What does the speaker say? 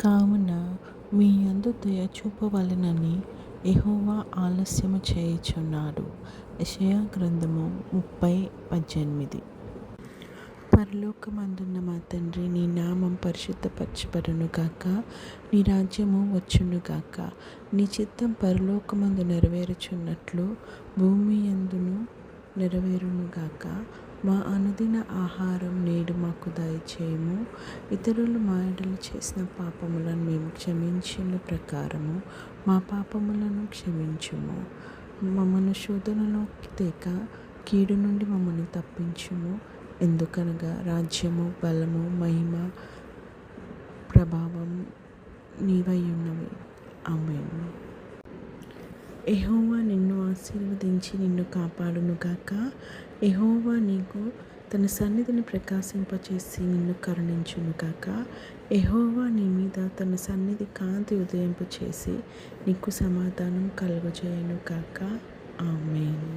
కావున మీ యందు దయ చూపవలెనని యెహోవా ఆలస్యము చేయుచున్నాడు. యెషయా గ్రంథము 30:18. పరలోకమందున్న మా తండ్రి, నీ నామం పరిశుద్ధపరచబడునుగాక. నీ రాజ్యము వచ్చునుగాక. నీ చిత్తం పరలోకమందు నెరవేరుచున్నట్లు భూమి యందును నెరవేరునుగాక. మా అనుదిన ఆహారం నేడు మాకు దయచేయము. ఇతరులు మా యెడల చేసిన పాపములను మేము క్షమించిన ప్రకారము మా పాపములను క్షమించుము. మమ్మను శోధనలోకి తేక కీడు నుండి మమ్మల్ని తప్పించుము. ఎందుకనగా రాజ్యము, బలము, మహిమ, ప్రభావం నీవైయున్నవి. ఆమేన్. యెహోవా నిన్ను ఆశీర్వదించి నిన్ను కాపాడునుగాక. యెహోవా నీకు తన సన్నిధిని ప్రకాశింపచేసి నిన్ను కరుణించునుగాక. యెహోవా నీ మీద తన సన్నిధి కాంతి ఉదయింపచేసి నీకు సమాధానం కలుగజేయునుగాక. ఆమేన్.